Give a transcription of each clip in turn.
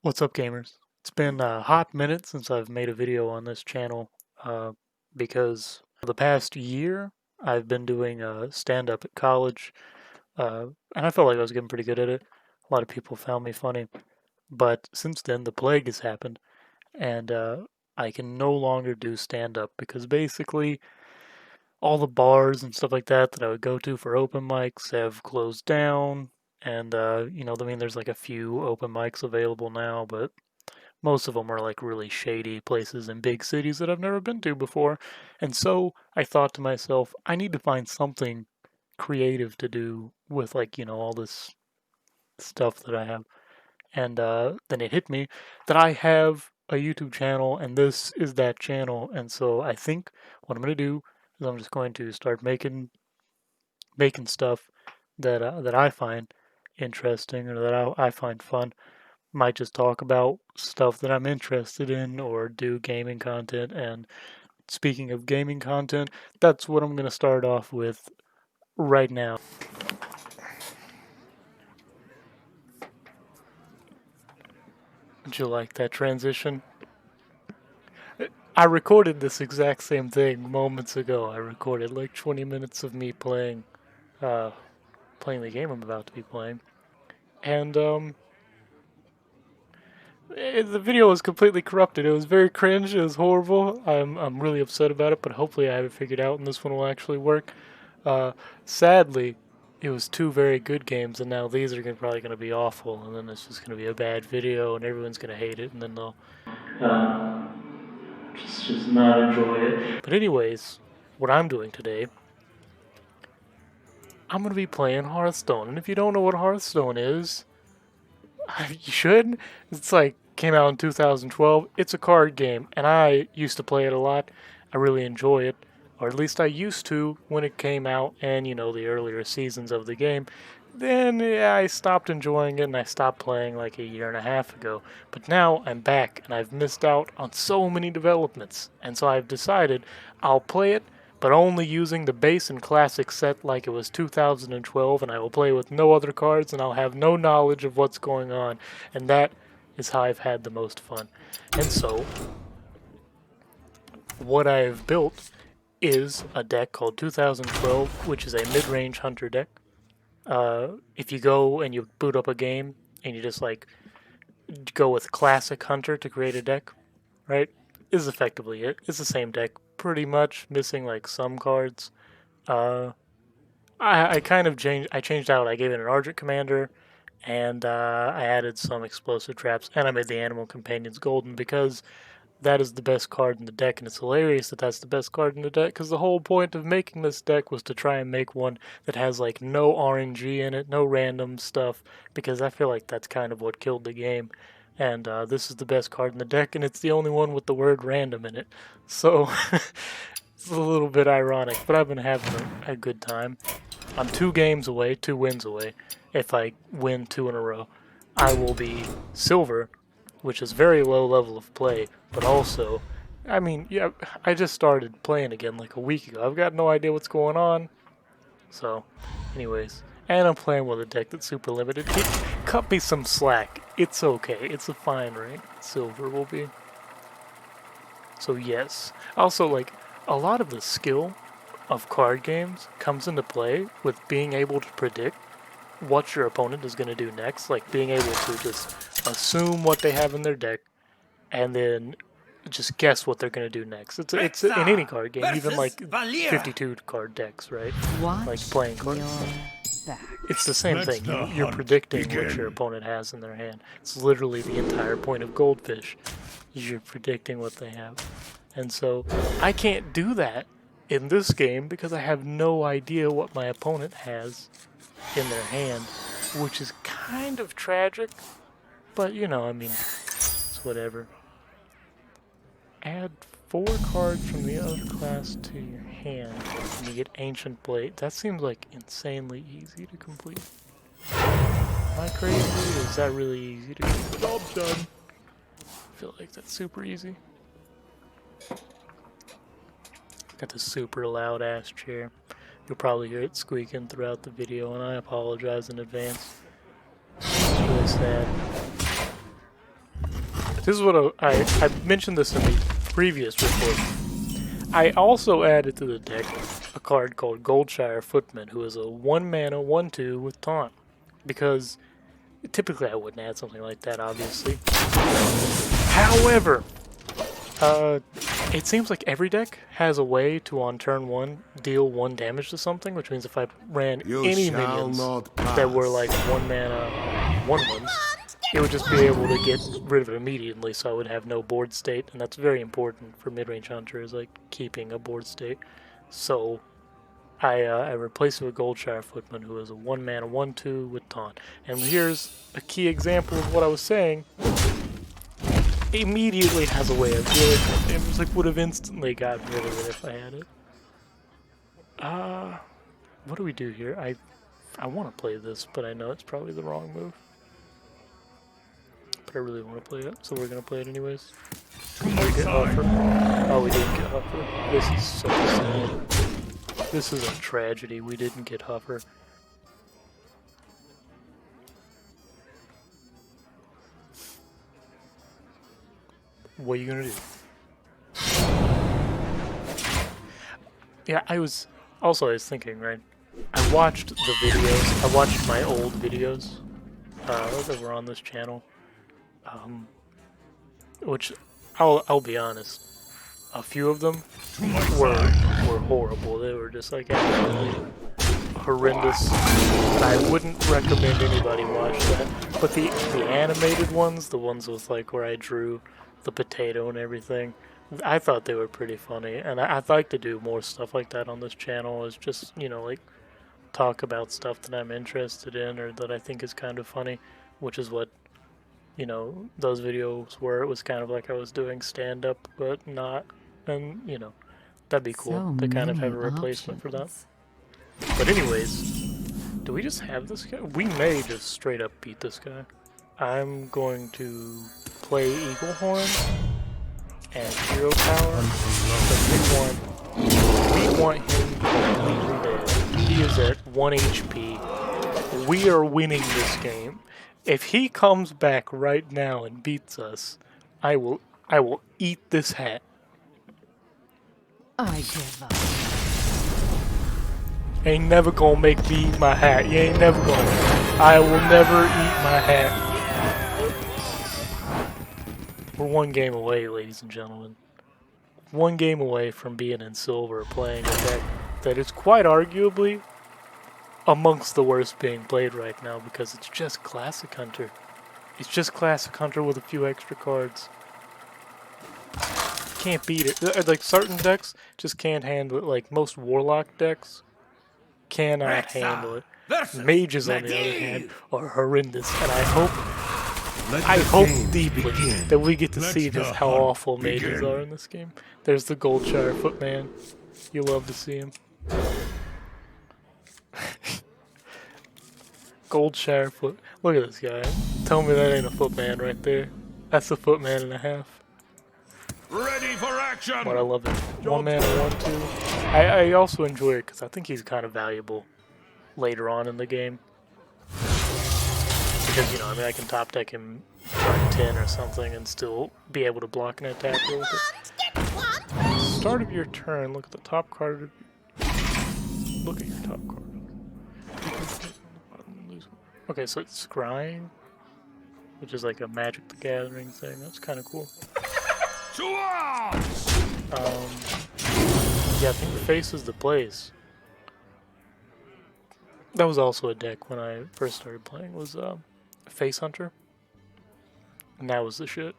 What's up, gamers? It's been a hot minute since I've made a video on this channel uh, because for the past year I've been doing stand-up at college, and I felt like I was getting pretty good at it. A lot of people found me funny, but since then the plague has happened, and I can no longer do stand-up because basically all the bars and stuff like that I would go to for open mics have closed down, and I mean, there's like a few open mics available now, but most of them are like really shady places in big cities that I've never been to before. And so I thought to myself, I need to find something creative to do with all this stuff that I have. And then it hit me that I have a YouTube channel and this is that channel. And so I think what I'm going to do is I'm just going to start making stuff that I find interesting or that I find fun. Might just talk about stuff that I'm interested in or do gaming content. And speaking of gaming content, that's what I'm going to start off with right now. Did you like that transition? I recorded this exact same thing moments ago. I recorded like 20 minutes of me uh, playing the game I'm about to be playing. And the video was completely corrupted. It was very cringe. It was horrible. I'm really upset about it, but hopefully I have it figured out and this one will actually work. Uh, Sadly, it was two very good games, and now these are probably going to be awful, and then it's just going to be a bad video, and everyone's going to hate it, and then they'll just not enjoy it. But anyways, what I'm doing today, I'm going to be playing Hearthstone, and if you don't know what Hearthstone is, you should. It's like came out in 2012. It's a card game, and I used to play it a lot. I really enjoy it, or at least I used to when it came out, and the earlier seasons of the game. Then yeah, I stopped enjoying it and I stopped playing like a year and a half ago. But now I'm back and I've missed out on so many developments. And so I've decided I'll play it, but only using the base and classic set like it was 2012, and I will play with no other cards and I'll have no knowledge of what's going on. And that is how I've had the most fun. And so, what I have built is a deck called 2012, which is a mid-range hunter deck. If you go and you boot up a game and you just like go with classic hunter to create a deck, right? Is effectively it. It's the same deck, pretty much, missing like some cards. Uh, I kind of changed. I changed out. I gave it an Argent Commander, and I added some explosive traps, and I made the Animal Companions golden because that is the best card in the deck, and it's hilarious that that's the best card in the deck, because the whole point of making this deck was to try and make one that has, like, no RNG in it, no random stuff, because I feel like that's kind of what killed the game. And this is the best card in the deck, and it's the only one with the word random in it. So, it's a little bit ironic, but I've been having a good time. I'm 2 games away, 2 wins away. If I win 2 in a row, I will be silver, which is very low level of play, but also, I mean, yeah, I just started playing again like a week ago. I've got no idea what's going on. So, anyways, and I'm playing with a deck that's super limited. Cut me some slack. It's okay. It's a fine rank. Silver will be. So yes. Also, like, a lot of the skill of card games comes into play with being able to predict what your opponent is going to do next, like being able to just assume what they have in their deck and then just guess what they're going to do next. It's in any card game, even like 52 card decks, right? Like playing cards. It's the same thing. You're predicting what your opponent has in their hand. It's literally the entire point of Goldfish. You're predicting what they have. And so I can't do that in this game because I have no idea what my opponent has in their hand, which is kind of tragic, but I mean, it's whatever. Add 4 cards from the other class to your hand, and you get Ancient Blade. That seems like insanely easy to complete. Am I crazy? Or is that really easy to complete? Job's done. I feel like that's super easy. Got this super loud ass chair. You'll probably hear it squeaking throughout the video, and I apologize in advance. It's really sad. This is what I mentioned this in the previous report. I also added to the deck a card called Goldshire Footman, who is a 1-mana 1/2 with taunt. Because typically I wouldn't add something like that, obviously. However, it seems like every deck has a way to, on turn 1, deal 1 damage to something, which means if I ran any minions that were like 1-mana 1/1s, it would just be able to get rid of it immediately, so I would have no board state, and that's very important for mid-range hunters, like keeping a board state. So I replaced it with Goldshire Footman, who is a 1-mana 1/2 with taunt. And here's a key example of what I was saying. Immediately has a way of doing it. It was like would have instantly gotten rid of it if I had it. What do we do here? I want to play this, but I know it's probably the wrong move. But I really want to play it, so we're gonna play it anyways. Did we get Huffer? Oh, we didn't get Huffer. This is so sad. This is a tragedy. We didn't get Huffer. What are you gonna do? Yeah, I was thinking, right? I watched the videos. I watched my old videos that were on this channel. Which I'll be honest, a few of them were horrible. They were just like absolutely horrendous, and I wouldn't recommend anybody watch that. But the animated ones, the ones with like where I drew the potato and everything, I thought they were pretty funny, and I'd like to do more stuff like that on this channel. Is just, you know, like talk about stuff that I'm interested in or that I think is kind of funny, which is what, you know, those videos were. It was kind of like I was doing stand-up, but not, and, you know, that'd be cool to kind of have a replacement for that. But anyways, do we just have this guy? We may just straight up beat this guy. I'm going to play Eagle Horn and Hero Power, but we want him completely dead. He is at 1 HP. We are winning this game. If he comes back right now and beats us, I will eat this hat. I give up. Ain't never gonna make me eat my hat. You ain't never gonna. I will never eat my hat. We're 1 game away, ladies and gentlemen. 1 game away from being in silver, playing a deck that is quite arguably amongst the worst being played right now, because it's just Classic Hunter. It's just Classic Hunter with a few extra cards. Can't beat it. Like, certain decks just can't handle it. Like, most Warlock decks cannot handle it. Mages, on the other hand, are horrendous, and I hope deeply that we get to see just how awful mages are in this game. There's the Goldshire Footman. You love to see him. Goldshire Foot. Look at this guy. Tell me that ain't a Footman right there. That's a Footman and a half. Ready for action! But I love it. 1-mana 1/2. I also enjoy it because I think he's kind of valuable later on in the game. Because, you know, I mean, I can top deck him turn 10 or something and still be able to block an attack with it. Start of your turn, look at the top card. Look at your top card. Okay, so it's Scrying, which is like a Magic the Gathering thing. That's kind of cool. Yeah, I think Face is the place. That was also a deck when I first started playing, was Face Hunter. And that was the shit.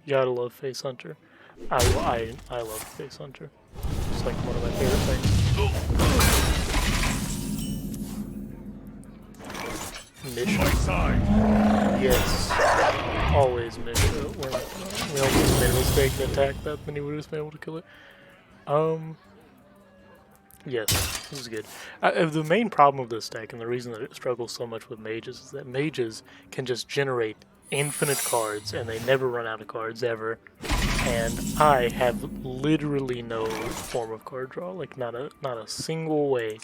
You gotta love Face Hunter. I love Face Hunter. It's like one of my favorite things. Mission. Yes. Always Misha. We almost made a mistake and attacked that, then he would have just been able to kill it. Yes, this is good. The main problem with this deck, and the reason that it struggles so much with mages, is that mages can just generate infinite cards, and they never run out of cards, ever. And I have literally no form of card draw, like not a single way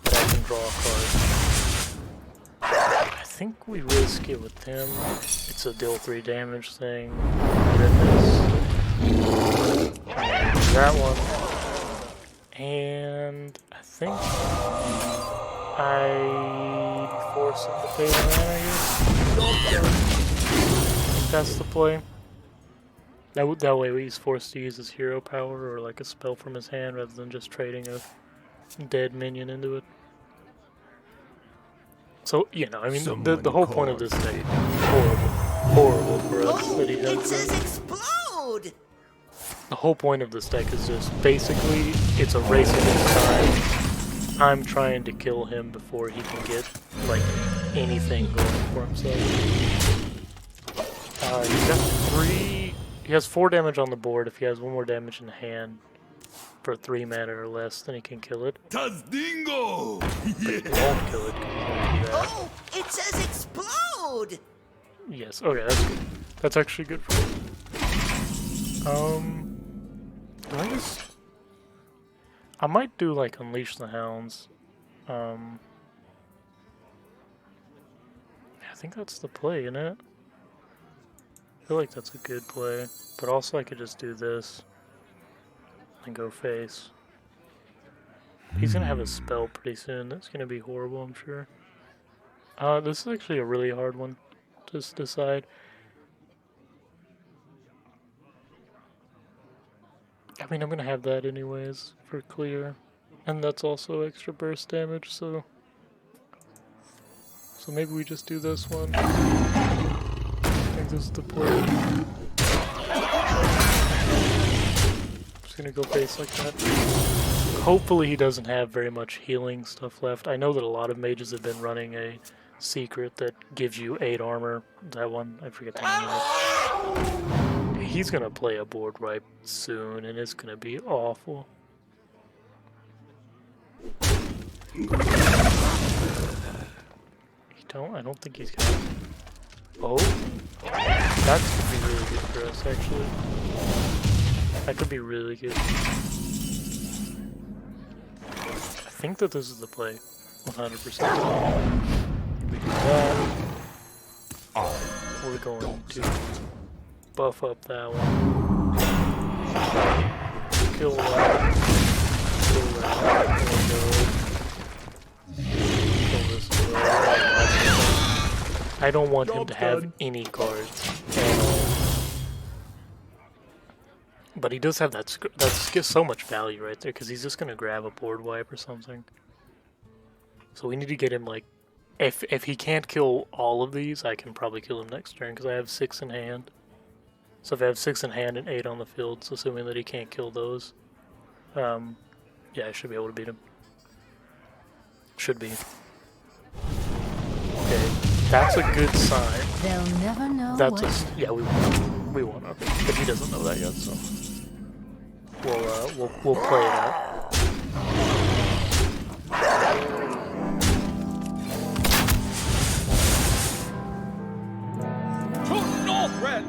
that I can draw a card. I think we risk it with him. It's a deal 3 damage thing. Goodness. And that one. And I think I force him to pay the mana, I guess. That's the play. That way he's forced to use his hero power or like a spell from his hand rather than just trading a dead minion into it. So, you know, I mean, the whole point of this thing is horrible for us that he has It says this. explode! The whole point of this deck is just basically it's a race against time. I'm trying to kill him before he can get like anything going for himself. He's got 3. He has 4 damage on the board. If he has 1 more damage in hand for 3 mana or less, then he can kill it. Tazdingo! But he won't kill it because he can't do that. Oh, it says explode! Yes. Okay, that's good. That's actually good for him. I might do like Unleash the Hounds. I think that's the play, isn't it? I feel like that's a good play, but also I could just do this and go face. He's gonna have a spell pretty soon. That's gonna be horrible, I'm sure. This is actually a really hard one to decide. I mean, I'm gonna have that anyways for clear, and that's also extra burst damage. So maybe we just do this one. I think this is the play. Just gonna go base like that. Hopefully he doesn't have very much healing stuff left. I know that a lot of mages have been running a secret that gives you 8 armor. That one, I forget the name of it. He's gonna play a board wipe soon, and it's gonna be awful. I don't think he's gonna. Oh, that could be really good for us, actually. That could be really good. I think that this is the play, 100%. We do that. We're going to buff up that one. Kill that. Kill that. Kill this as well. I don't want him to have any cards at all. But he does have that's so much value right there, because he's just going to grab a board wipe or something. So we need to get him, like, if he can't kill all of these, I can probably kill him next turn, because I have 6 in hand. So if I have 6 in hand and 8 on the field, so assuming that he can't kill those, yeah, I should be able to beat him. Should be. Okay, that's a good sign. They'll never know. Yeah, we won. Okay, but he doesn't know that yet, so we'll play it out. To Northred!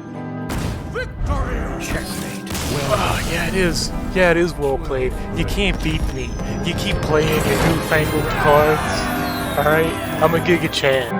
Victory! Checkmate. Oh, yeah, it is. Yeah, it is well played. You can't beat me. You keep playing your newfangled cards. Alright? I'm a Giga Chan.